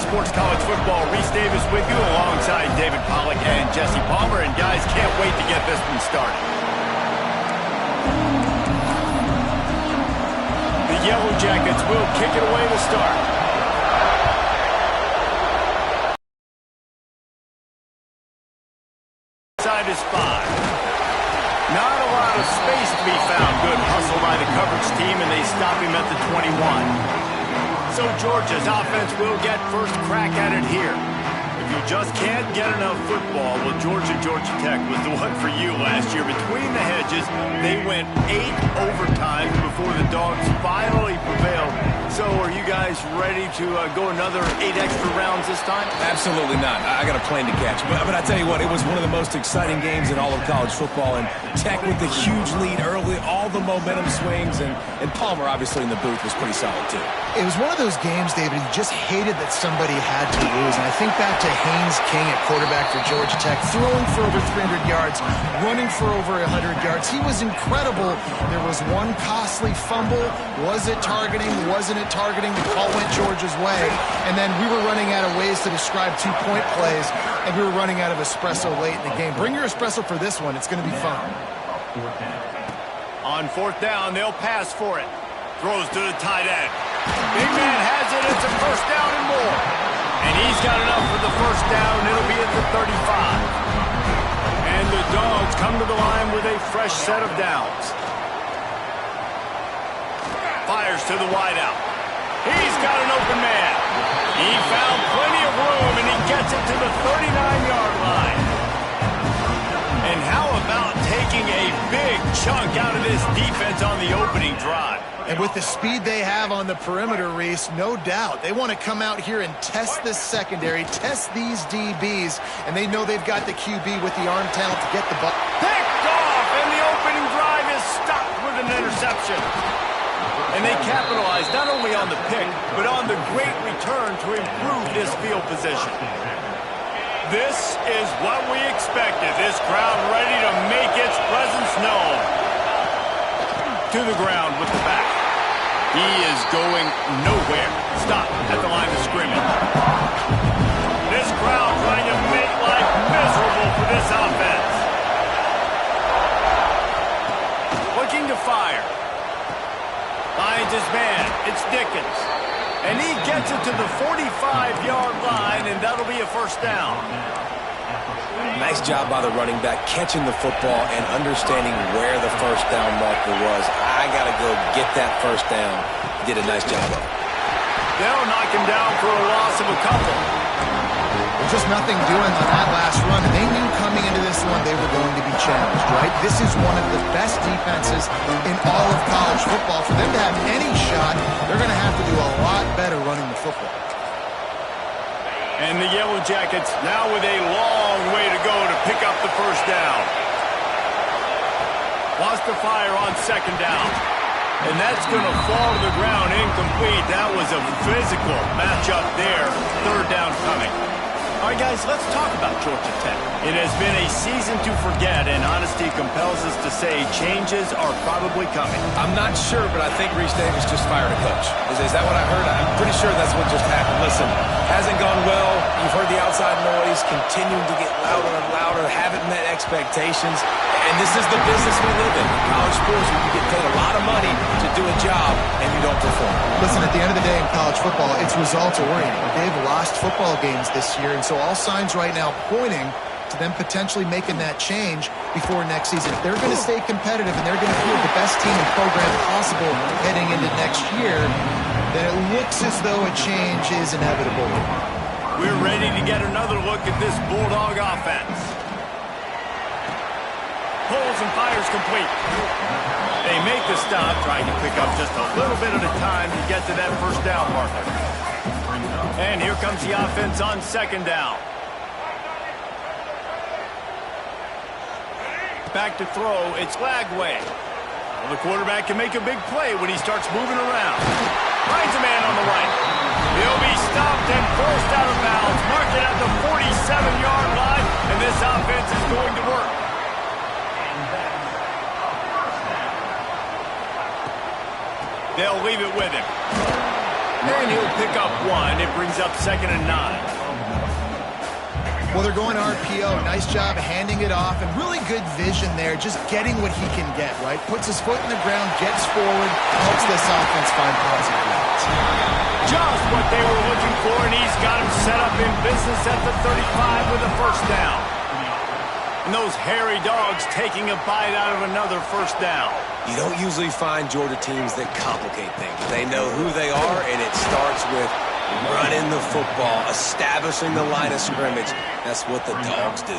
Sports College Football. Reese Davis with you alongside David Pollack and Jesse Palmer. And guys, can't wait to get this one started. The Yellow Jackets will kick it away to start. Side is 5. Not a lot of space to be found. Good hustle by the coverage team, and they stop him at the 21. So Georgia's offense will get first crack at it here. If you just can't get enough football, well, Georgia Tech was the one for you last year. Between the hedges, they went 8 overtimes before the Dogs finally prevailed. So are you guys ready to go another 8 extra rounds this time? Absolutely not. I got a plane to catch. But I tell you what, it was one of the most exciting games in all of college football. And Tech with the huge lead early, all the momentum swings. And Palmer, obviously, in the booth was pretty solid, too. It was one of those games, David, you just hated that somebody had to lose. And I think back to Haynes King at quarterback for Georgia Tech, throwing for over 300 yards, running for over 100 yards. He was incredible. There was one costly fumble. Was it targeting? Wasn't it targeting? The call went Georgia's way. And then we were running out of ways to describe two-point plays, and we were running out of espresso late in the game. Bring your espresso for this one. It's going to be fun. On 4th down, they'll pass for it. Throws to the tight end. Big man has it. It's a first down and more. And he's got enough for the first down. It'll be at the 35. And the Dogs come to the line with a fresh set of downs. Fires to the wideout. He's got an open man. He found plenty of room, and he gets it to the 39-yard line. And how about taking a big chunk out of this defense on the opening drive? And with the speed they have on the perimeter, Reese, no doubt, they want to come out here and test this secondary, test these DBs, and they know they've got the QB with the arm talent to get the ball. Picked off, and the opening drive is stopped with an interception. And they capitalized not only on the pick, but on the great return to improve this field position. This is what we expected. This crowd ready to make its presence known. To the ground with the back. He is going nowhere. Stop at the line of scrimmage. This crowd trying to make life miserable for this offense. Looking to fire. Finds his man. It's Dickens. And he gets it to the 45-yard line, and that'll be a first down. Nice job by the running back, catching the football and understanding where the first down marker was. I got to go get that first down. He did a nice job of it. They'll knock him down for a loss of a couple. Just nothing doing on that last run. And they knew coming into this one they were going to be challenged, right? This is one of the best defenses in all of college football. For them to have any shot, they're going to have to do a lot better running the football. And the Yellow Jackets now with a long way to go to pick up the first down. Wants to fire on 2nd down. And that's going to fall to the ground incomplete. That was a physical matchup there. 3rd down coming. All right, guys, let's talk about Georgia Tech. It has been a season to forget, and honesty compels us to say changes are probably coming. I'm not sure, but I think Reese Davis just fired a coach. Is that what I heard? I'm pretty sure that's what just happened. Listen, hasn't gone well. You've heard the outside noise, continuing to get louder and louder, haven't met expectations. And this is the business we live in. College sports, where you get paid a lot of money to do a job, and you don't perform. Listen, at the end of the day in college football, it's results-oriented. They've lost football games this year, and so all signs right now pointing to them potentially making that change before next season. If they're going to stay competitive and they're going to field the best team and program possible heading into next year, then it looks as though a change is inevitable. We're ready to get another look at this Bulldog offense. Pulls and fires complete. They make the stop, trying to pick up just a little bit at a time to get to that first down marker. And here comes the offense on 2nd down. Back to throw, it's Lagway. Well, the quarterback can make a big play when he starts moving around. Finds a man on the right. He'll be stopped and forced out of bounds. Mark it at the 47-yard line, and this offense is going to work. They'll leave it with him. And he'll pick up one. It brings up 2nd and 9. Well, they're going RPO. Nice job handing it off, and really good vision there, just getting what he can get, right? Puts his foot in the ground, gets forward, helps this offense find positive yards. Just what they were looking for, and he's got him set up in business at the 35 with a first down. And those hairy dogs taking a bite out of another first down. You don't usually find Georgia teams that complicate things. They know who they are, and it starts with running the football, establishing the line of scrimmage. That's what the Dogs do.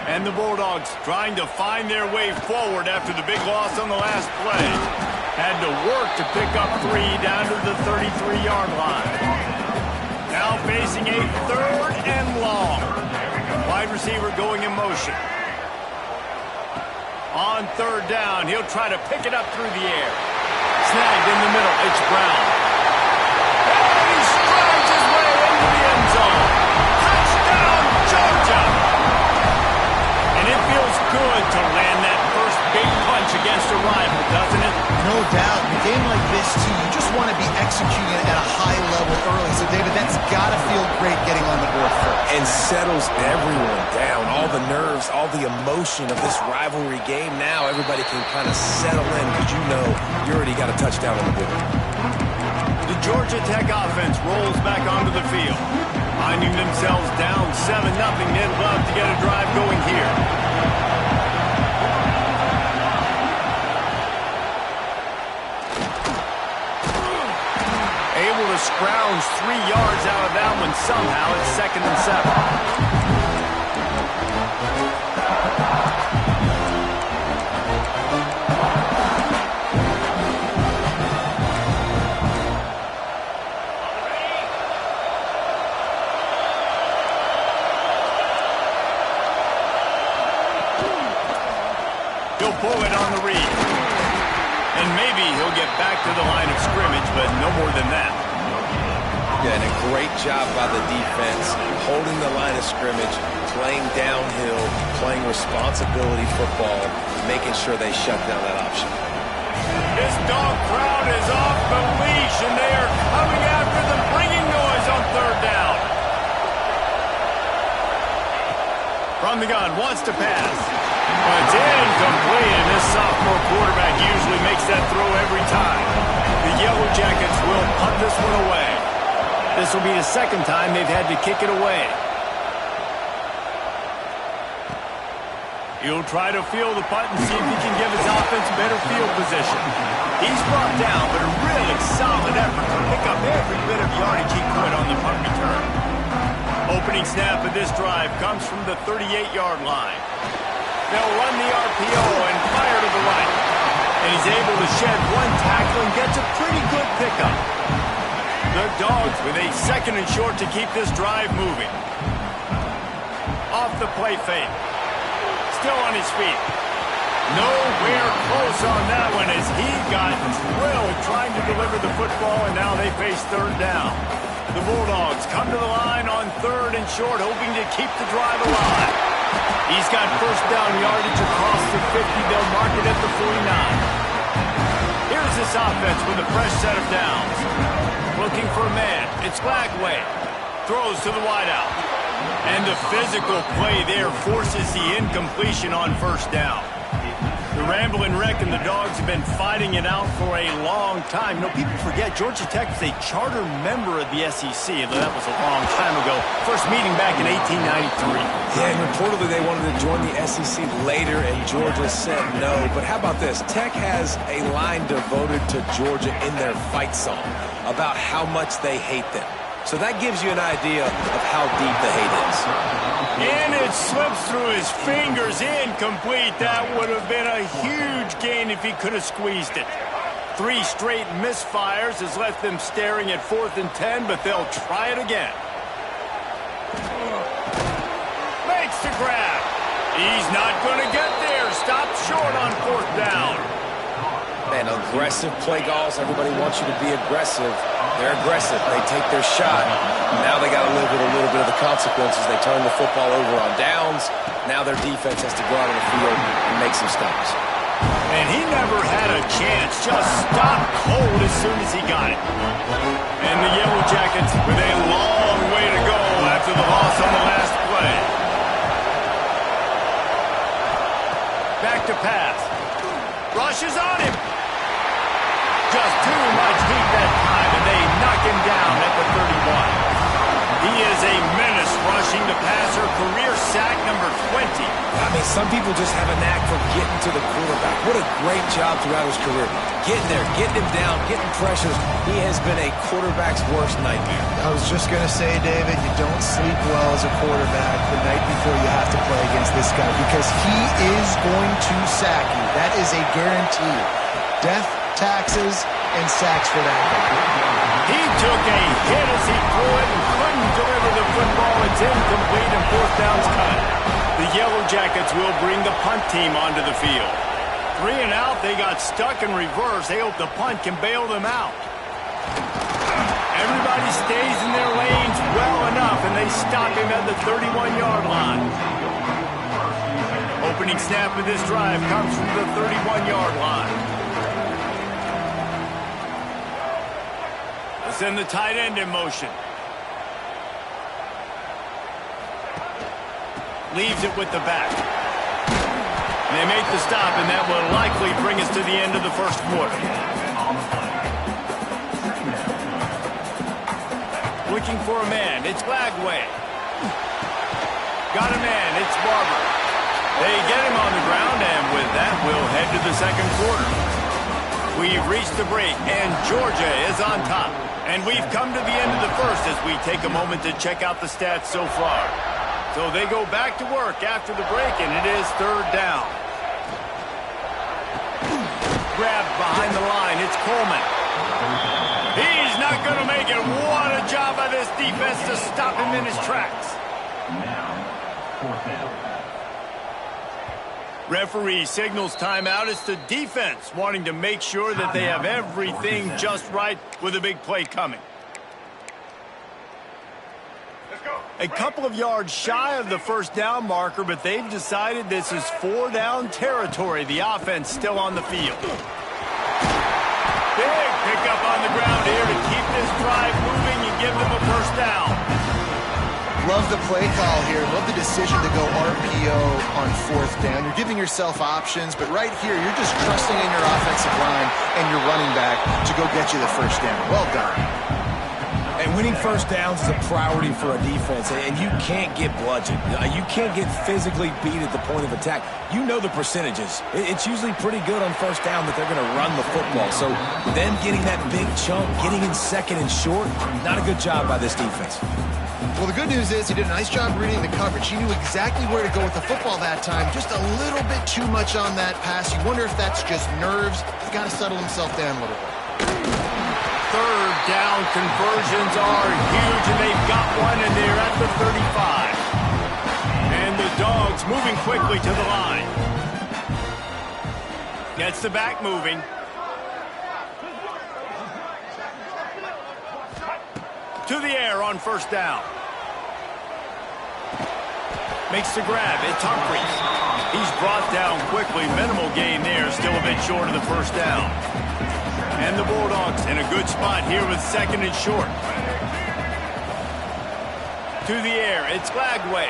And the Bulldogs trying to find their way forward after the big loss on the last play. Had to work to pick up 3 down to the 33-yard line. Now facing a 3rd and long. Wide receiver going in motion. On 3rd down, he'll try to pick it up through the air. Snagged in the middle, it's Brown. And he strides his way into the end zone. Touchdown, Georgia! And it feels good to land that first big punch against a rival, doesn't it? No doubt. In a game like this, too, you just want to be executing at a high level early. So, David, that's got to feel great getting on the board first. And settles everyone down. All the nerves, all the emotion of this rivalry game. Now everybody can kind of settle in because you know you already got a touchdown on the board. The Georgia Tech offense rolls back onto the field. Finding themselves down 7-0, they'd love to get a drive going here. Able to scrounge 3 yards out of that one somehow. It's 2nd and 7. He'll pull it on the read. And maybe he'll get back to the line of scrimmage, but no more than that. Yeah, and a great job by the defense, holding the line of scrimmage, playing downhill, playing responsibility football, making sure they shut down that option. This dog crowd is off the leash, and they are coming after them, bringing noise on 3rd down. From the gun, wants to pass. But it's incomplete, and this sophomore quarterback usually makes that throw every time. The Yellow Jackets will punt this one away. This will be the 2nd time they've had to kick it away. He'll try to field the punt and see if he can give his offense better field position. He's brought down, but a really solid effort to pick up every bit of yardage he could on the punt return. Opening snap of this drive comes from the 38-yard line. They'll run the RPO and fire to the right. And he's able to shed one tackle and gets a pretty good pickup. The Dogs with a 2nd and short to keep this drive moving. Off the play fake. Still on his feet. Nowhere close on that one as he got drilled trying to deliver the football, and now they face 3rd down. The Bulldogs come to the line on 3rd and short, hoping to keep the drive alive. He's got first down yardage across the 50. They'll mark it at the 49. Here's this offense with a fresh set of downs. Looking for a man. It's Lagway. Throws to the wideout. And the physical play there forces the incompletion on 1st down. The Ramblin' Wreck and the Dogs have been fighting it out for a long time. You know, people forget Georgia Tech is a charter member of the SEC, though that was a long time ago. First meeting back in 1893. Yeah, and reportedly they wanted to join the SEC later, and Georgia said no. But how about this? Tech has a line devoted to Georgia in their fight song about how much they hate them. So that gives you an idea of how deep the hate is. And it slips through his fingers, incomplete. That would have been a huge gain if he could have squeezed it. 3 straight misfires has left them staring at 4th and 10, but they'll try it again. Makes the grab. He's not going to get there. Stopped short on 4th down. Man, aggressive play calls. Everybody wants you to be aggressive. They're aggressive. They take their shot. Now they got to live with a little bit of the consequences. They turn the football over on downs. Now their defense has to go out on the field and make some stops. And he never had a chance, just stopped cold as soon as he got it. And the Yellow Jackets with a long way to go after the loss on the last play. Back to pass. Rushes on him. Just too much heat that time, and they knock him down at the 31. He is a menace rushing the passer, career sack number 20. I mean, some people just have a knack for getting to the quarterback. What a great job throughout his career. Getting there, getting him down, getting pressures. He has been a quarterback's worst nightmare. I was just going to say, David, you don't sleep well as a quarterback the night before you have to play against this guy because he is going to sack you. That is a guarantee. Death, taxes, and sacks for that guy. He took a hit as he threw it and couldn't deliver the football. It's incomplete and fourth down's cut. The Yellow Jackets will bring the punt team onto the field. 3 and out, they got stuck in reverse. They hope the punt can bail them out. Everybody stays in their lanes well enough, and they stop him at the 31-yard line. Opening snap of this drive comes from the 31-yard line. Send the tight end in motion. Leaves it with the back. They make the stop, and that will likely bring us to the end of the first quarter. Looking for a man. It's Lagway. Got a man. It's Barber. They get him on the ground, and with that, we'll head to the second quarter. We've reached the break, and Georgia is on top. And we've come to the end of the first as we take a moment to check out the stats so far. So they go back to work after the break, and it is third down. Grabbed behind the line. It's Coleman. He's not going to make it. What a job by this defense to stop him in his tracks. Referee signals timeout. It's the defense wanting to make sure that they have everything just right with a big play coming. A couple of yards shy of the first down marker, but they've decided this is 4-down territory. The offense still on the field. Big pickup on the ground here to keep this drive moving and give them a first down. Love the play call here. Love the decision to go RPO on fourth down. You're giving yourself options, but right here, you're just trusting in your offensive line and your running back to go get you the first down. Well done. And winning first downs is a priority for a defense, and you can't get bludgeoned. You can't get physically beat at the point of attack. You know the percentages. It's usually pretty good on first down that they're going to run the football. So them getting that big chunk, getting in second and short, not a good job by this defense. Well, the good news is he did a nice job reading the coverage. He knew exactly where to go with the football that time. Just a little bit too much on that pass. You wonder if that's just nerves. He's got to settle himself down a little bit. Third down conversions are huge, and they've got one in there at the 35. And the Dogs moving quickly to the line. Gets the back moving. To the air on first down. Makes the grab. It's Humphries. He's brought down quickly. Minimal gain there. Still a bit short of the first down. And the Bulldogs in a good spot here with second and short. To the air. It's Lagway.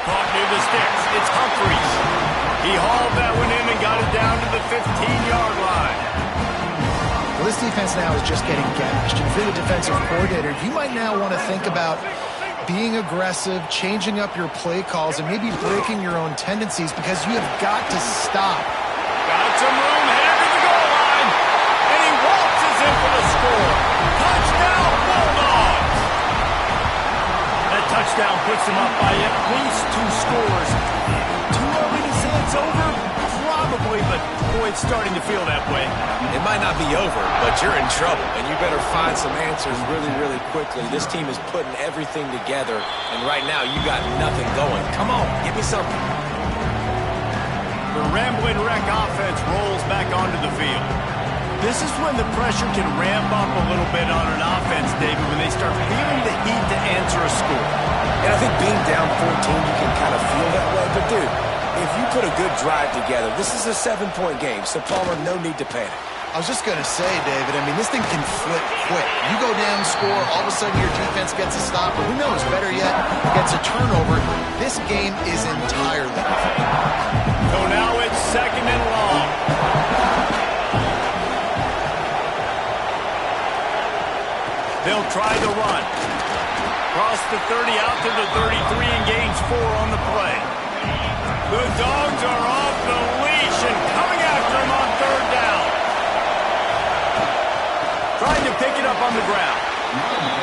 Caught near the sticks. It's Humphries. He hauled that one in and got it down to the 15-yard line. Well, this defense now is just getting gashed. And if you're the defensive coordinator, you might now want to think about being aggressive, changing up your play calls, and maybe breaking your own tendencies because you have got to stop. Got some room, headed to the goal line, and he waltzes in for the score. Touchdown, Bulldogs! That touchdown puts them up by at least 2 scores. Too early to say it's over? Probably, but boy, it's starting to feel that way. It might not be over, but you're in trouble, and you better find some answers really, really quickly. This team is putting everything together, and right now you got nothing going. Come on, give me something. The Ramblin' Wreck offense rolls back onto the field. This is when the pressure can ramp up a little bit on an offense, David, when they start feeling the heat to answer a score. And I think being down 14, you can kind of feel that way, but dude, if you put a good drive together, this is a 7-point game, so Palmer, no need to panic. I was just going to say, David, I mean, this thing can flip quick. You go down, score, all of a sudden your defense gets a stop, or who knows, better yet, gets a turnover. This game is entirely different. So now it's 2nd and long. They'll try the run. Cross the 30 out to the 33 and gains 4 on the play. The Dogs are off the leash and coming after him on 3rd down. Trying to pick it up on the ground.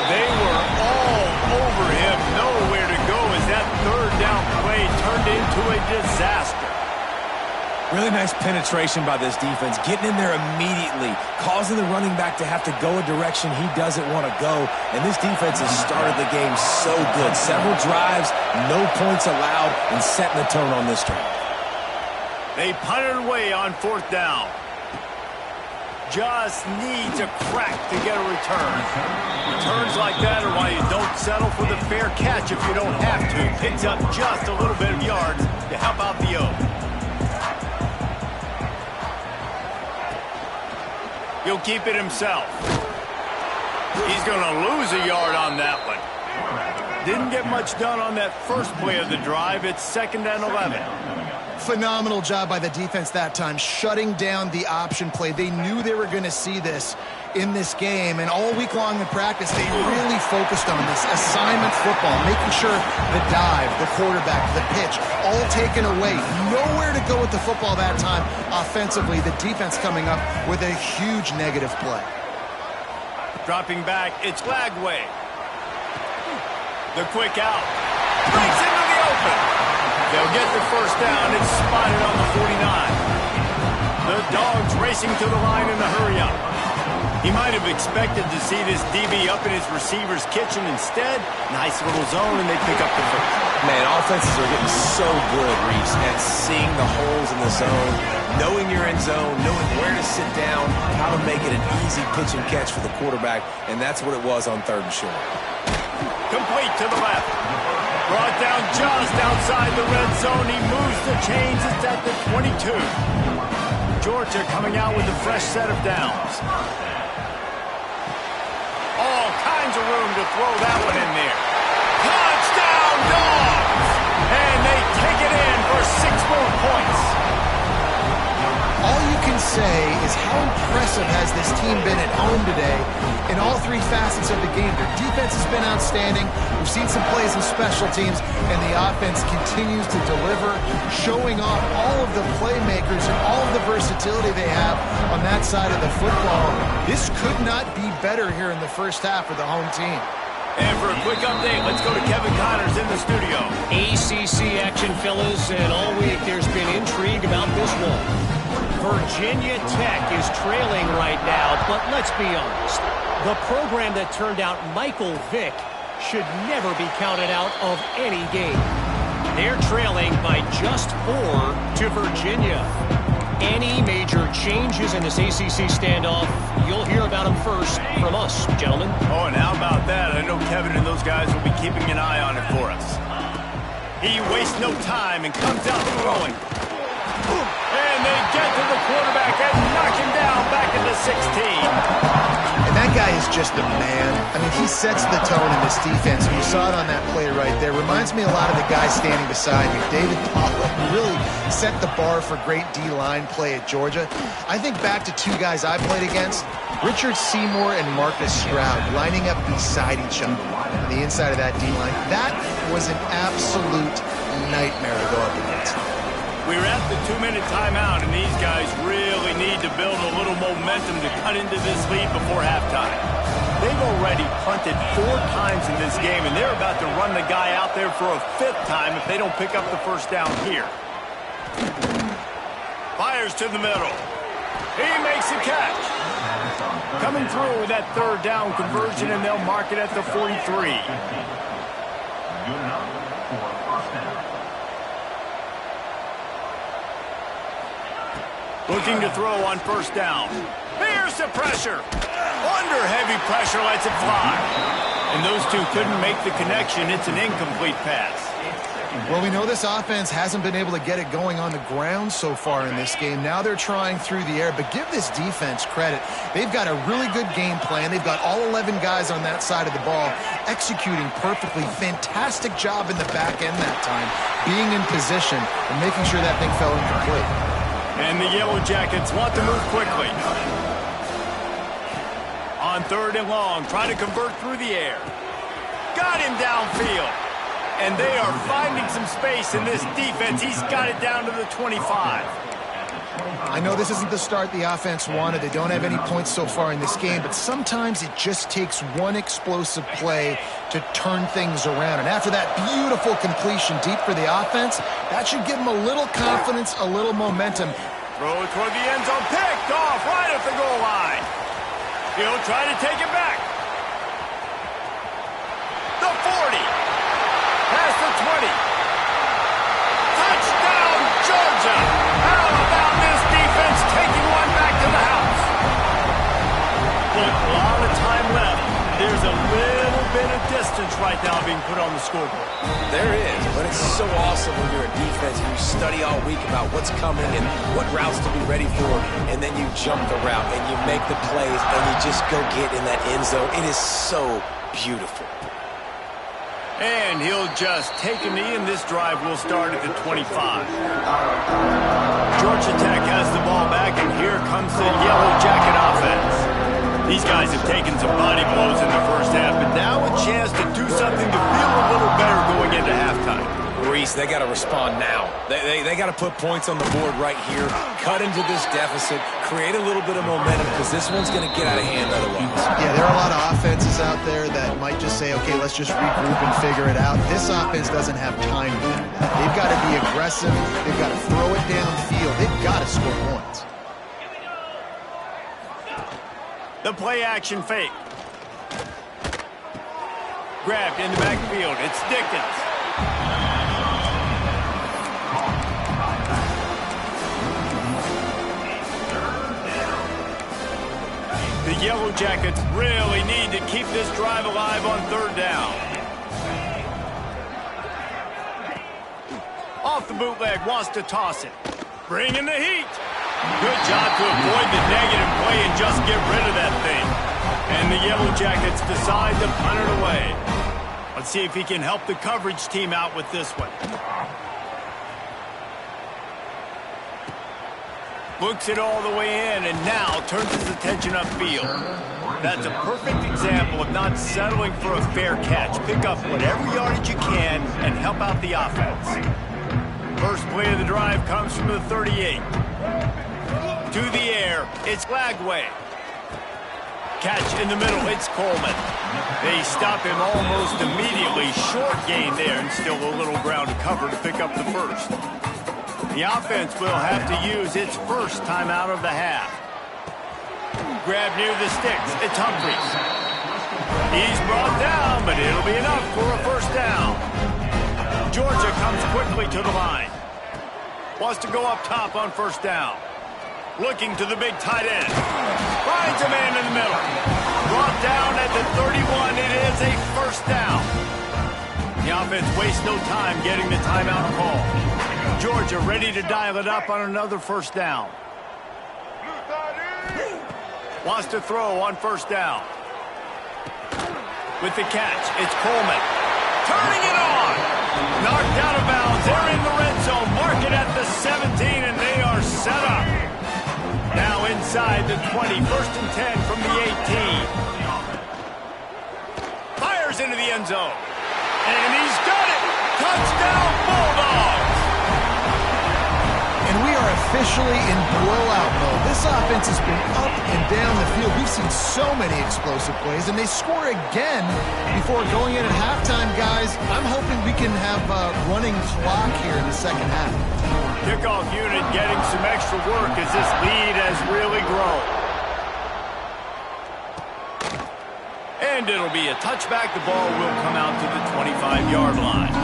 They were all over him. Nowhere to go as that 3rd down play turned into a disaster. Really nice penetration by this defense, getting in there immediately, causing the running back to have to go a direction he doesn't want to go. And this defense has started the game so good. Several drives, no points allowed, and setting the tone on this drive. They punted away on 4th down. Just needs a crack to get a return. Returns like that are why you don't settle for the fair catch if you don't have to. Picks up just a little bit of yards to help out the O. He'll keep it himself. He's going to lose a yard on that one. Didn't get much done on that first play of the drive. It's 2nd and 11. Phenomenal job by the defense that time, shutting down the option play. They knew they were going to see this in this game, and all week long in practice, they really focused on this assignment football, making sure the dive, the quarterback, the pitch, all taken away. Nowhere to go with the football that time offensively. The defense coming up with a huge negative play. Dropping back, it's Lagway. The quick out. Breaks into the open. They'll get the 1st down. It's spotted on the 49. The Dogs racing to the line in the hurry-up. He might have expected to see this DB up in his receiver's kitchen. Instead, nice little zone, and they pick up the 1st. Man, offenses are getting so good, Reese, at seeing the holes in the zone, knowing you're in zone, knowing where to sit down, how to make it an easy pitch and catch for the quarterback, and that's what it was on 3rd and short. Complete to the left. Brought down just outside the red zone. He moves the chains. It's at the 22. Georgia coming out with a fresh set of downs. All kinds of room to throw that one in there. Touchdown, Dogs! And they take it in for 6 more points. All you can say is how impressive has this team been at home today in all 3 facets of the game. Their defense has been outstanding. We've seen some plays in special teams, and the offense continues to deliver, showing off all of the playmakers and all of the versatility they have on that side of the football. This could not be better here in the first half for the home team. And for a quick update, let's go to Kevin Connors in the studio. ACC action, fellas, and all week there's been intrigue about this one. Virginia Tech is trailing right now, but let's be honest. The program that turned out Michael Vick should never be counted out of any game. They're trailing by just 4 to Virginia. Any major changes in this ACC standoff, you'll hear about them first from us, gentlemen. Oh, and how about that? I know Kevin and those guys will be keeping an eye on it for us. He wastes no time and comes out throwing. And they get to the quarterback and knock him down back at the 16. And that guy is just a man. I mean, he sets the tone in this defense. You saw it on that play right there. Reminds me a lot of the guy standing beside me, David Pollock, who really set the bar for great D-line play at Georgia. I think back to 2 guys I played against, Richard Seymour and Marcus Stroud, lining up beside each other on the inside of that D-line. That was an absolute nightmare to go up against. We're at the 2-minute timeout, and these guys really need to build a little momentum to cut into this lead before halftime. They've already punted 4 times in this game, and they're about to run the guy out there for a 5th time if they don't pick up the 1st down here. Fires to the middle. He makes a catch. Coming through with that 3rd down conversion, and they'll mark it at the 43. Looking to throw on 1st down. Here's the pressure. Under heavy pressure, lets it fly. And those 2 couldn't make the connection. It's an incomplete pass. Well, we know this offense hasn't been able to get it going on the ground so far in this game. Now they're trying through the air, but give this defense credit. They've got a really good game plan. They've got all 11 guys on that side of the ball executing perfectly. Fantastic job in the back end that time, being in position and making sure that thing fell incomplete. And the Yellow Jackets want to move quickly. On 3rd and long, trying to convert through the air. Got him downfield. And they are finding some space in this defense. He's got it down to the 25. I know this isn't the start the offense wanted. They don't have any points so far in this game, but sometimes it just takes one explosive play to turn things around. And after that beautiful completion deep for the offense, that should give them a little confidence, a little momentum. Throw it toward the end zone. Picked off right at the goal line. He'll try to take it back. The 40. Past the 20. Touchdown, Georgia. How about this defense taking one back to the house? But a lot of time left. There's a little bit of distance right now being put on the scoreboard. There is, but it's so awesome when you're a defense and you study all week about what's coming and what routes to be ready for, and then you jump the route and you make the plays and you just go get in that end zone. It is so beautiful. And he'll just take a knee, and this drive will start at the 25. Georgia Tech has the ball back, and here comes the Yellow Jacket offense. These guys have taken some body blows in the first half, but now a chance to do something to feel a little better going into halftime. Reese, they got to respond now. They got to put points on the board right here, cut into this deficit, create a little bit of momentum, because this one's going to get out of hand otherwise. Yeah, there are a lot of offenses out there that might just say, okay, let's just regroup and figure it out. This offense doesn't have time to do that. They've got to be aggressive. They've got to throw it downfield. They've got to score points. The play-action fake. Grabbed in the backfield. It's Dickens. The Yellow Jackets really need to keep this drive alive on 3rd down. Off the bootleg, wants to toss it. Bringing the heat. Good job to avoid the negative play and just get rid of that thing. And the Yellow Jackets decide to punt it away. Let's see if he can help the coverage team out with this one. Looks it all the way in and now turns his attention upfield. That's a perfect example of not settling for a fair catch. Pick up whatever yardage you can and help out the offense. First play of the drive comes from the 38. To the air, it's Lagway. Catch in the middle, it's Coleman. They stop him almost immediately. Short gain there and still a little ground to cover to pick up the first. The offense will have to use its first timeout of the half. Grab near the sticks, it's Humphries. He's brought down, but it'll be enough for a first down. Georgia comes quickly to the line. Wants to go up top on first down. Looking to the big tight end. Finds a man in the middle. Brought down at the 31. It is a first down. The offense wastes no time getting the timeout call. Georgia ready to dial it up on another first down. Wants to throw on first down. With the catch, it's Coleman. Turning it on. Knocked out of bounds. They're in the red zone. Mark it at the 17, and they are set up. Now inside the 20, 1st and 10 from the 18. Fires into the end zone. And he's got it. Touchdown, Bulldogs. And we are officially in blowout mode. This offense has been up and down the field. We've seen so many explosive plays, and they score again before going in at halftime, guys. I'm hoping we can have a running clock here in the second half. Kickoff unit getting some extra work as this lead has really grown. And it'll be a touchback. The ball will come out to the 25-yard line.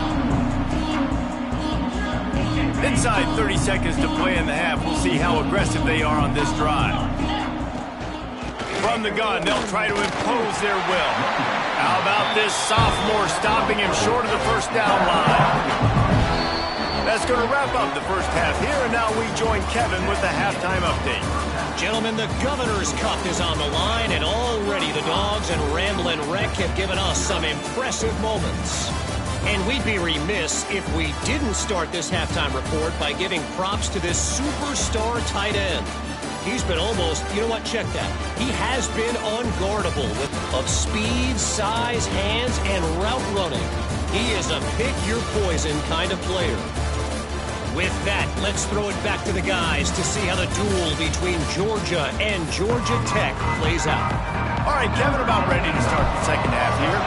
Inside 30 seconds to play in the half. We'll see how aggressive they are on this drive. From the gun, they'll try to impose their will. How about this sophomore stopping him short of the first down line? going to wrap up the first half here, and now we join Kevin with the halftime update. Gentlemen, the Governor's Cup is on the line, and already the Dogs and Ramblin' Wreck have given us some impressive moments. And we'd be remiss if we didn't start this halftime report by giving props to this superstar tight end. He's been almost, you know what, check that. He has been unguardable of speed, size, hands, and route running. He is a pick-your-poison kind of player. With that, let's throw it back to the guys to see how the duel between Georgia and Georgia Tech plays out. All right, Kevin, about ready to start the second half here.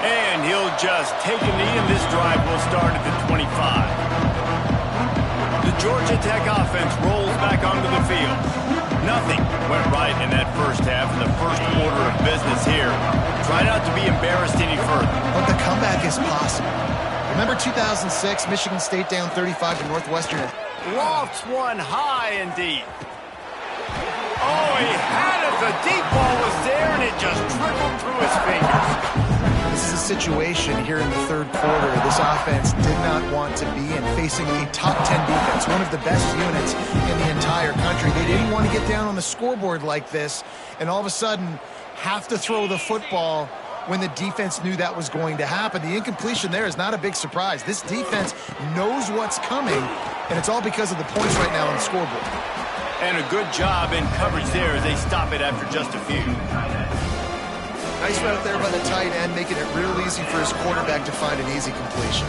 And he'll just take a knee, and this drive will start at the 25. The Georgia Tech offense rolls back onto the field. Nothing went right in that first half in the first order of business here. Try not to be embarrassed any further. But the comeback is possible. Remember 2006, Michigan State down 35 to Northwestern. Lofts one high and deep. Oh, he had it. The deep ball was there, and it just trickled through his fingers. This is a situation here in the third quarter this offense did not want to be in, facing a top 10 defense, one of the best units in the entire country. They didn't want to get down on the scoreboard like this and all of a sudden have to throw the football when the defense knew that was going to happen. The incompletion there is not a big surprise. This defense knows what's coming, and it's all because of the points right now on the scoreboard. And a good job in coverage there as they stop it after just a few. Nice route there by the tight end, making it real easy for his quarterback to find an easy completion.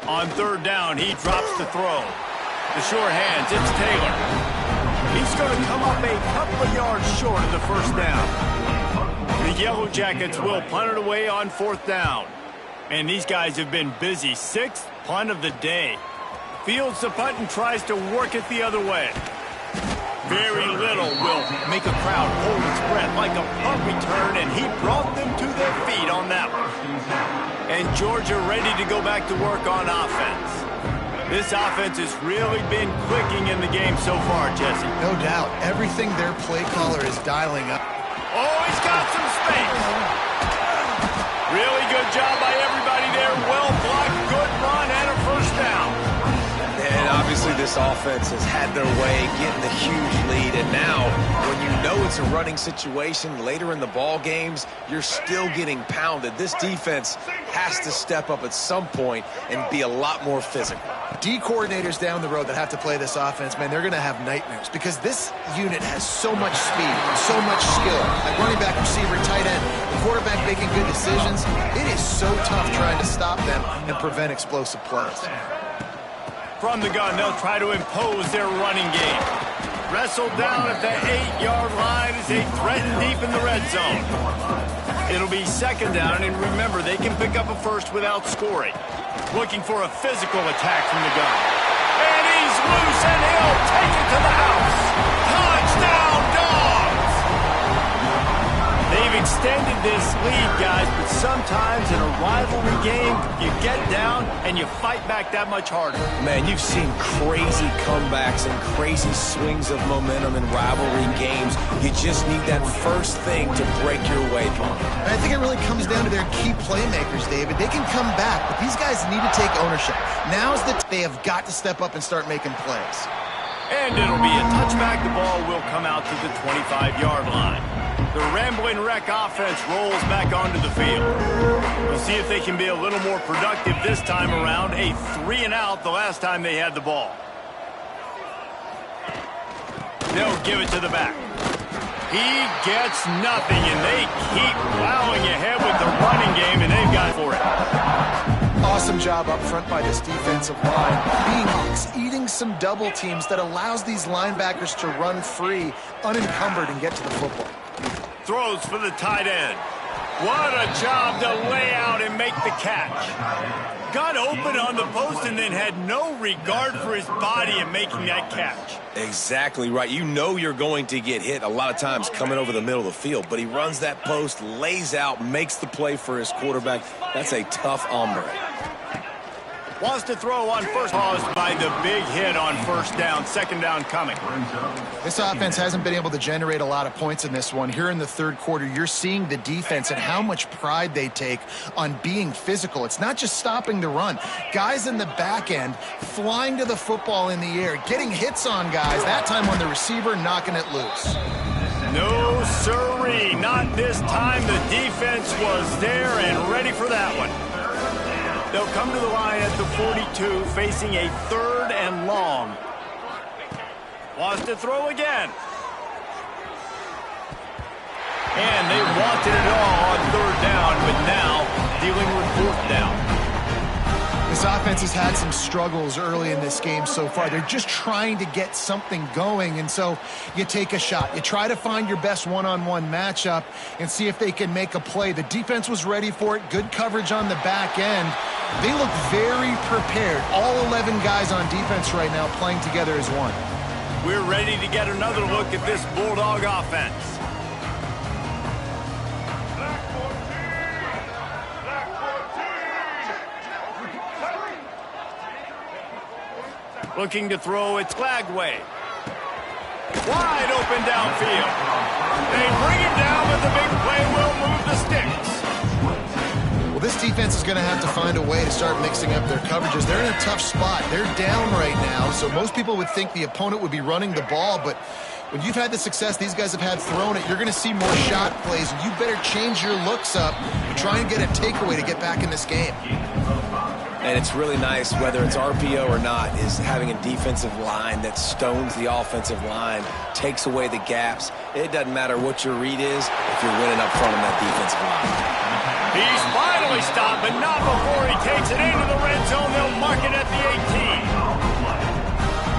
On third down, he drops the throw. The sure hands, it's Taylor. He's going to come up a couple of yards short of the first down. The Yellow Jackets will punt it away on fourth down. And these guys have been busy. Sixth punt of the day. Fields the punt and tries to work it the other way. Very little will make a crowd hold its breath like a punt return, and he brought them to their feet on that one. And Georgia ready to go back to work on offense. This offense has really been clicking in the game so far, Jesse. No doubt. Everything their play caller is dialing up. Oh, he's got some space. Really good job by everybody there. Well blocked, good run, and a first down. And obviously this offense has had their way, getting the huge lead. And now, when you know it's a running situation later in the ball games, you're still getting pounded. This defense has to step up at some point and be a lot more physical. D coordinators down the road that have to play this offense, man, they're going to have nightmares because this unit has so much speed, so much skill. Like running back, receiver, tight end, the quarterback making good decisions. It is so tough trying to stop them and prevent explosive plays. From the gun, they'll try to impose their running game. Wrestled down at the 8-yard line as they threaten deep in the red zone. It'll be second down, and remember, they can pick up a first without scoring. Looking for a physical attack from the gun. And he's loose, and he'll take it to the house. Touchdown, Dogs! They've extended this lead, guys, but sometimes in a rivalry game, you get down and you fight back that much harder. Man, you've seen crazy comebacks and crazy swings of momentum in rivalry games. You just need that first thing to break your way through. And I think it really comes down to their key playmakers, David. They can come back, but these guys need to take ownership. Now's the they have got to step up and start making plays. And it'll be a touchback. The ball will come out to the 25-yard line. The Ramblin' Wreck offense rolls back onto the field. We'll see if they can be a little more productive this time around. A 3-and-out the last time they had the ball. They'll give it to the back. He gets nothing, and they keep plowing ahead with the running game, and they've got for it. Awesome job up front by this defensive line. Eating some double teams that allows these linebackers to run free, unencumbered, and get to the football. Throws for the tight end. What a job to lay out and make the catch. Got open on the post and then had no regard for his body in making that catch. Exactly right. You know you're going to get hit a lot of times coming over the middle of the field, but he runs that post, lays out, makes the play for his quarterback. That's a tough hombre. Wants to throw on first, caused by the big hit on first down. Second down coming. This offense hasn't been able to generate a lot of points in this one. Here in the third quarter, you're seeing the defense and how much pride they take on being physical. It's not just stopping the run. Guys in the back end flying to the football in the air, getting hits on guys, that time on the receiver, knocking it loose. No, sirree. Not this time. The defense was there and ready for that one. They'll come to the line at the 42, facing a third and long. Wants to throw again. And they wanted it all on third down, but now dealing with fourth down. This offense has had some struggles early in this game so far. They're just trying to get something going, and so you take a shot. You try to find your best one-on-one matchup and see if they can make a play. The defense was ready for it. Good coverage on the back end. They look very prepared. All 11 guys on defense right now playing together as one. We're ready to get another look at this Bulldog offense. Looking to throw it Flagway. Wide open downfield. They bring him down, but the big play will move the sticks. Well, this defense is going to have to find a way to start mixing up their coverages. They're in a tough spot. They're down right now, so most people would think the opponent would be running the ball, but when you've had the success these guys have had throwing it, you're going to see more shot plays. You better change your looks up and try and get a takeaway to get back in this game. And it's really nice, whether it's RPO or not, is having a defensive line that stones the offensive line, takes away the gaps. It doesn't matter what your read is if you're winning up front on that defensive line. He's finally stopped, but not before he takes it into the red zone. They'll mark it at the 18.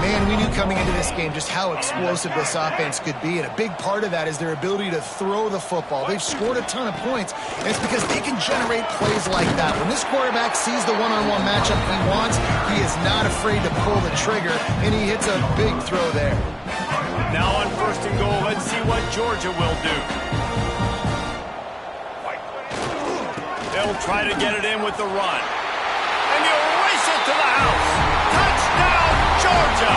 Man, we knew coming into this game just how explosive this offense could be, and a big part of that is their ability to throw the football. They've scored a ton of points, and it's because they can generate plays like that. When this quarterback sees the one-on-one matchup he wants, he is not afraid to pull the trigger, and he hits a big throw there. Now on first and goal, let's see what Georgia will do. They'll try to get it in with the run. And they'll race it to the house. Touchdown, Georgia!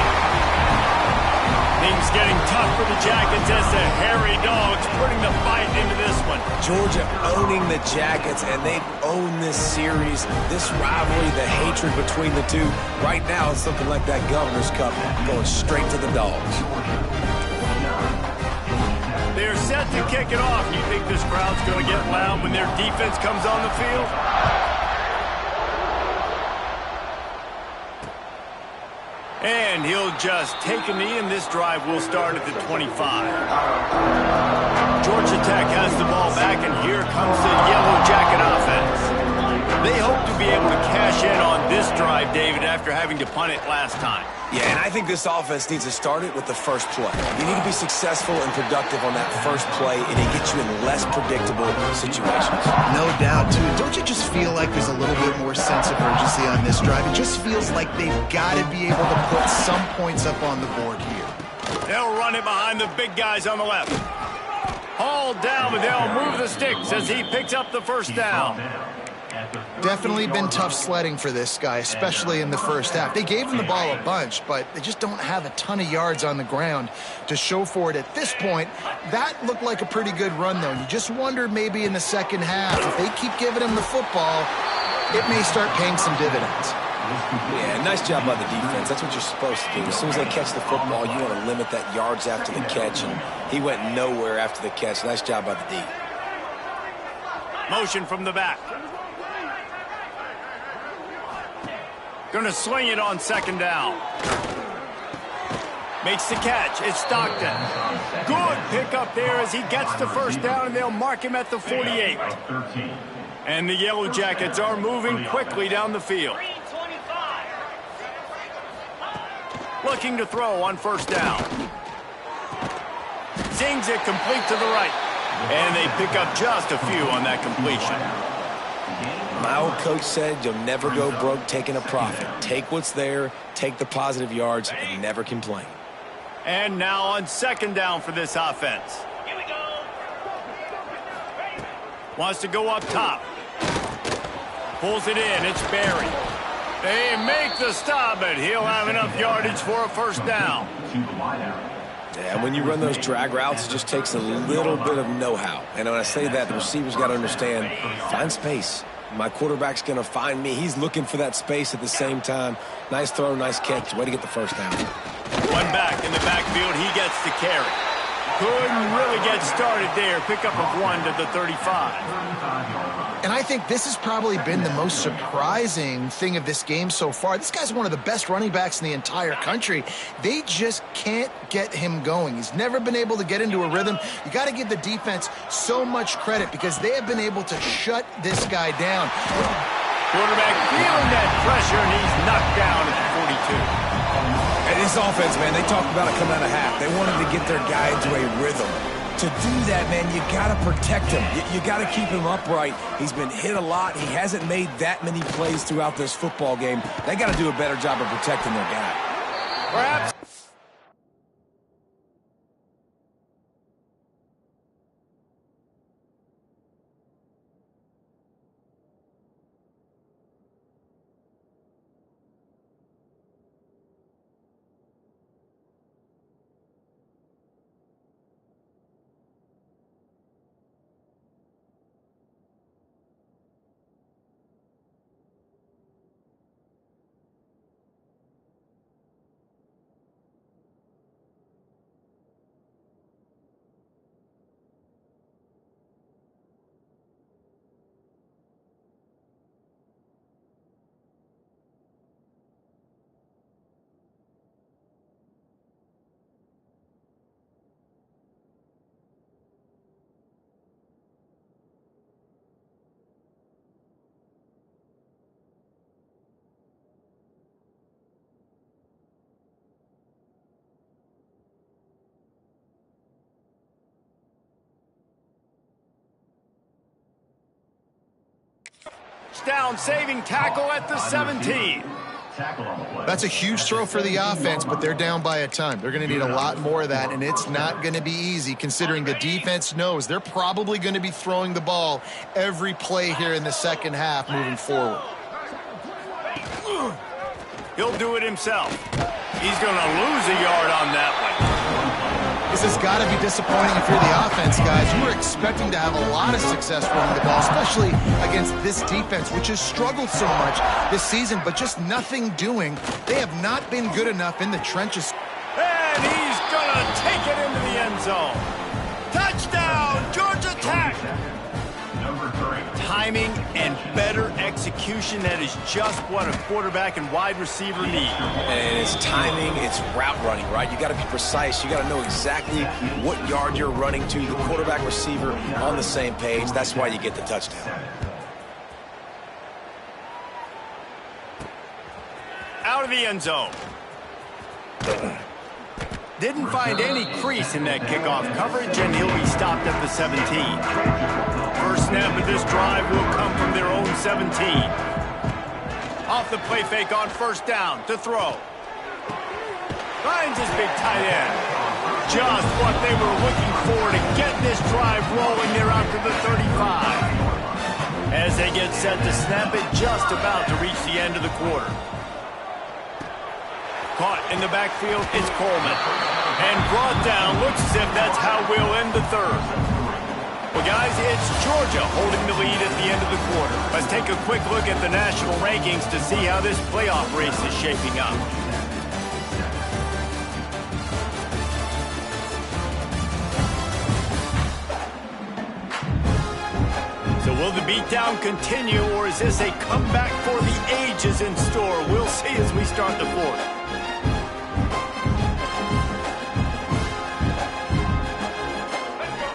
Things getting tough for the Jackets as the hairy dogs putting the fight into this one. Georgia owning the Jackets, and they've owned this series, this rivalry, the hatred between the two. Right now, it's something like that Governor's Cup going straight to the dogs. They're set to kick it off. You think this crowd's going to get loud when their defense comes on the field? And he'll just take a knee, and this drive will start at the 25. Georgia Tech has the ball back, and here comes the Yellow Jacket offense. They hope to be able to cash in on this drive, David, after having to punt it last time. Yeah, and I think this offense needs to start it with the first play. You need to be successful and productive on that first play, and it gets you in less predictable situations. No doubt, too. Don't you just feel like there's a little bit more sense of urgency on this drive? It just feels like they've got to be able to put some points up on the board here. They'll run it behind the big guys on the left. Hauled down, but they'll move the sticks as he picks up the first down. Definitely been tough sledding for this guy, especially in the first half. They gave him the ball a bunch, but they just don't have a ton of yards on the ground to show for it at this point. That looked like a pretty good run, though. You just wonder maybe in the second half, if they keep giving him the football, it may start paying some dividends. Yeah, nice job by the defense. That's what you're supposed to do. As soon as they catch the football, you want to limit that yards after the catch, and he went nowhere after the catch. Nice job by the D. Motion from the back. Going to swing it on second down. Makes the catch. It's Stockton. Good pickup there as he gets the first down, and they'll mark him at the 48. And the Yellow Jackets are moving quickly down the field. Looking to throw on first down. Zings it complete to the right. And they pick up just a few on that completion. My old coach said you'll never go broke taking a profit. Take what's there, take the positive yards, and never complain. And now on second down for this offense. Here we go. Wants to go up top. Pulls it in. It's Barry. They make the stop, but he'll have enough yardage for a first down. Yeah, when you run those drag routes, it just takes a little bit of know-how. And when I say that, the receiver's got to understand, find space. My quarterback's going to find me. He's looking for that space at the same time. Nice throw, nice catch. Way to get the first down. One back in the backfield, he gets the carry. Couldn't really get started there. Pickup of 1 to the 35. And I think this has probably been the most surprising thing of this game so far. This guy's one of the best running backs in the entire country. They just can't get him going. He's never been able to get into a rhythm. You got to give the defense so much credit because they have been able to shut this guy down. Quarterback feeling that pressure, and he's knocked down at the 42. And this offense, man, they talked about it coming out of half. They wanted to get their guy into a rhythm. To do that, man, you got to protect him. You got to keep him upright. He's been hit a lot. He hasn't made that many plays throughout this football game. They got to do a better job of protecting their guy. Perhaps. Down, saving tackle at the 17. That's a huge throw for the offense, but they're down by a ton. They're going to need a lot more of that, and it's not going to be easy considering the defense knows they're probably going to be throwing the ball every play here in the second half moving forward. He'll do it himself. He's going to lose a yard on that one. This has got to be disappointing if you're the offense, guys. You were expecting to have a lot of success running the ball, especially against this defense, which has struggled so much this season, but just nothing doing. They have not been good enough in the trenches. And he's going to take it into the end zone. Touchdown, Georgia Tech! Timing and better execution, that is just what a quarterback and wide receiver need. And it's timing, it's route running, right? You got to be precise. You got to know exactly what yard you're running to. The quarterback, receiver on the same page. That's why you get the touchdown. Out of the end zone. Didn't find any crease in that kickoff coverage, and he'll be stopped at the 17. First snap of this drive will come from their own 17. Off the play fake on first down to throw. Finds his big tight end. Just what they were looking for to get this drive rolling. They're out to the 35. As they get set to snap it, just about to reach the end of the quarter. Caught in the backfield, it's Coleman. And brought down, looks as if that's how we'll end the third. Well, guys, it's Georgia holding the lead at the end of the quarter. Let's take a quick look at the national rankings to see how this playoff race is shaping up. So will the beatdown continue, or is this a comeback for the ages in store? We'll see as we start the fourth.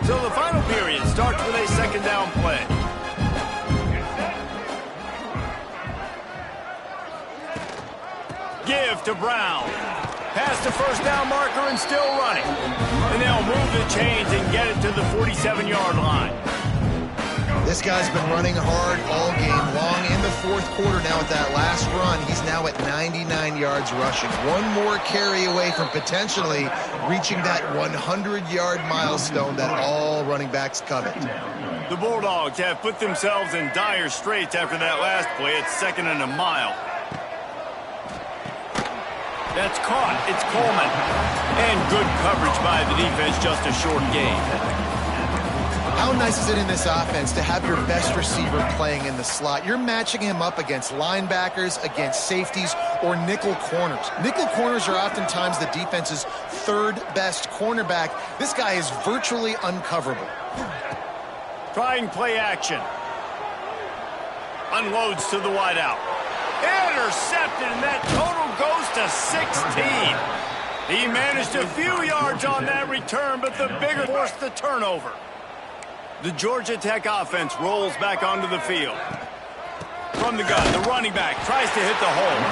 So the final period starts with a second down play. Give to Brown. Past the first down marker and still running. And they'll move the chains and get it to the 47-yard line. This guy's been running hard all game long. In the fourth quarter now with that last run, he's now at 99 yards rushing. One more carry away from potentially reaching that 100-yard milestone that all running backs covet. The Bulldogs have put themselves in dire straits after that last play. It's second and a mile. That's caught. It's Coleman. And good coverage by the defense, just a short gain. How nice is it in this offense to have your best receiver playing in the slot? You're matching him up against linebackers, against safeties, or nickel corners. Nickel corners are oftentimes the defense's third best cornerback. This guy is virtually uncoverable. Trying play action. Unloads to the wideout. Intercepted, and that total goes to 16. He managed a few yards on that return, but the bigger forced the turnover. The Georgia Tech offense rolls back onto the field. From the gun, the running back tries to hit the hole.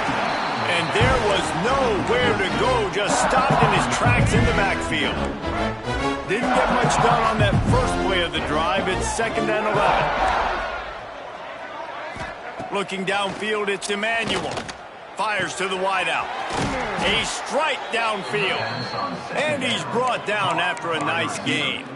And there was nowhere to go, just stopped in his tracks in the backfield. Didn't get much done on that first play of the drive. It's 2nd and 11. Looking downfield, it's Emmanuel. Fires to the wideout. A strike downfield. And he's brought down after a nice gain.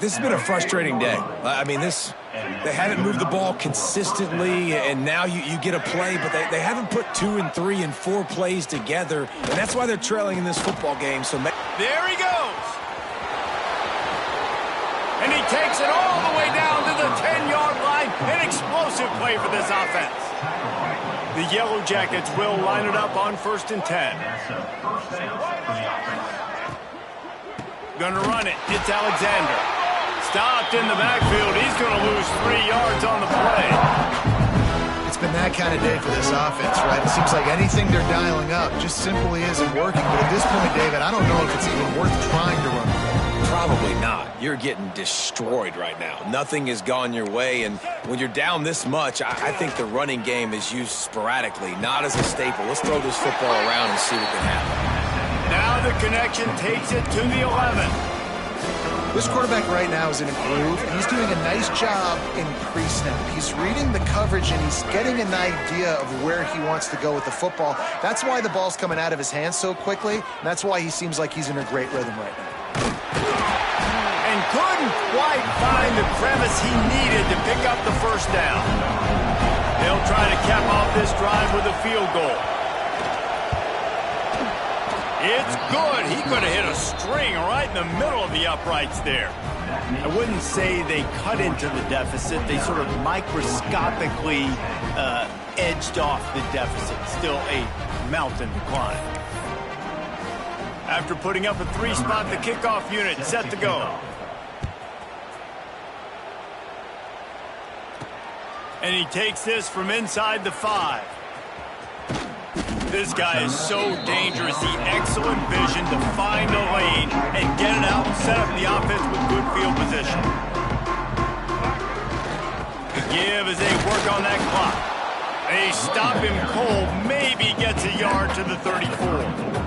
This has been a frustrating day. I mean, they haven't moved the ball consistently, and now you get a play, but they haven't put 2 and 3 and 4 plays together, and that's why they're trailing in this football game. So there he goes. And he takes it all the way down to the 10-yard line. An explosive play for this offense. The Yellow Jackets will line it up on 1st and 10. Gonna run it. It's Alexander. Stopped in the backfield. He's going to lose 3 yards on the play. It's been that kind of day for this offense, right? It seems like anything they're dialing up just simply isn't working. But at this point, David, I don't know if it's even worth trying to run the ball. Probably not. You're getting destroyed right now. Nothing has gone your way, and when you're down this much, I think the running game is used sporadically, not as a staple. Let's throw this football around and see what can happen. Now the connection takes it to the 11. This quarterback right now is in a groove, and he's doing a nice job in pre-snap. He's reading the coverage, and he's getting an idea of where he wants to go with the football. That's why the ball's coming out of his hands so quickly, and that's why he seems like he's in a great rhythm right now. And couldn't quite find the crevice he needed to pick up the first down. They'll try to cap off this drive with a field goal. It's good. He could have hit a string right in the middle of the uprights there. I wouldn't say they cut into the deficit. They sort of microscopically edged off the deficit. Still a mountain to climb. After putting up a 3-spot, the kickoff unit set to go. And he takes this from inside the 5. This guy is so dangerous. The excellent vision to find a lane and get it out and set up the offense with good field position. The give as they work on that clock. They stop him cold, maybe gets a yard to the 34.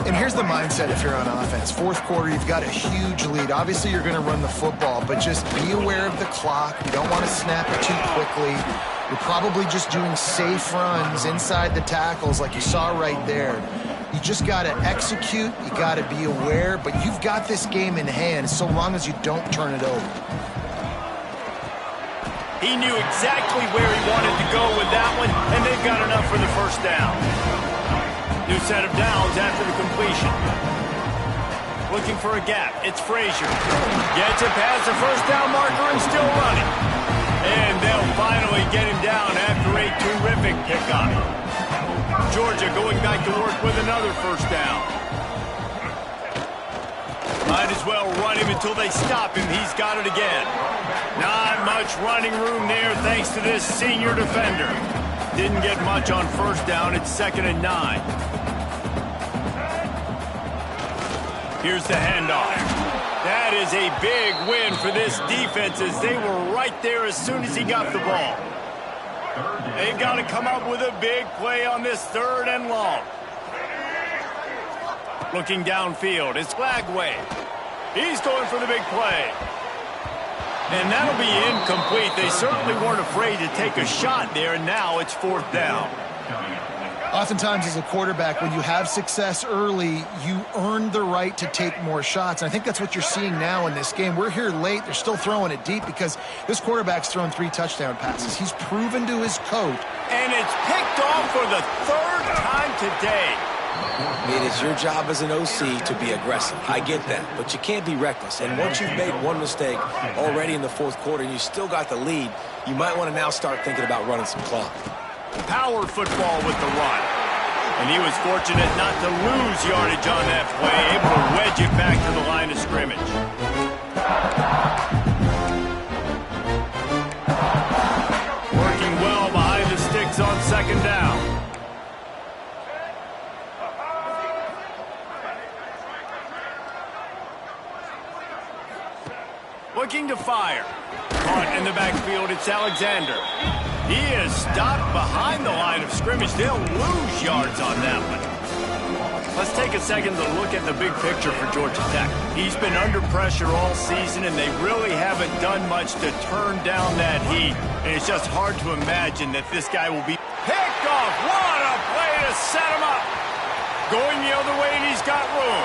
And here's the mindset if you're on offense. 4th quarter, you've got a huge lead. Obviously, you're going to run the football, but just be aware of the clock. You don't want to snap it too quickly. You're probably just doing safe runs inside the tackles like you saw right there. You just got to execute. You got to be aware, but you've got this game in hand so long as you don't turn it over. He knew exactly where he wanted to go with that one, and they've got enough for the first down. New set of downs after the completion. Looking for a gap. It's Frazier. Gets it past the first down marker and still running. And they'll finally get him down after a terrific pickup. Georgia going back to work with another first down. Might as well run him until they stop him. He's got it again. Not much running room there thanks to this senior defender. Didn't get much on first down. It's 2nd and 9. Here's the handoff. That is a big win for this defense as they were right there as soon as he got the ball. They've got to come up with a big play on this 3rd and long. Looking downfield, it's Lagway. He's going for the big play. And that'll be incomplete. They certainly weren't afraid to take a shot there, and now it's 4th down. Oftentimes as a quarterback, when you have success early, you earn the right to take more shots. And I think that's what you're seeing now in this game. We're here late. They're still throwing it deep because this quarterback's thrown 3 touchdown passes. He's proven to his coach. And it's picked off for the 3rd time today. It is your job as an OC to be aggressive. I get that, but you can't be reckless. And once you've made one mistake already in the 4th quarter and you still got the lead, you might want to now start thinking about running some clock. Power football with the run. And he was fortunate not to lose yardage on that play, able to wedge it back to the line of scrimmage. Working well behind the sticks on 2nd down. Looking to fire. Caught in the backfield, it's Alexander. He is stopped behind the line of scrimmage. They'll lose yards on that one. Let's take a second to look at the big picture for Georgia Tech. He's been under pressure all season, and they really haven't done much to turn down that heat. And it's just hard to imagine that this guy will be picked off. What a play to set him up. Going the other way, and he's got room.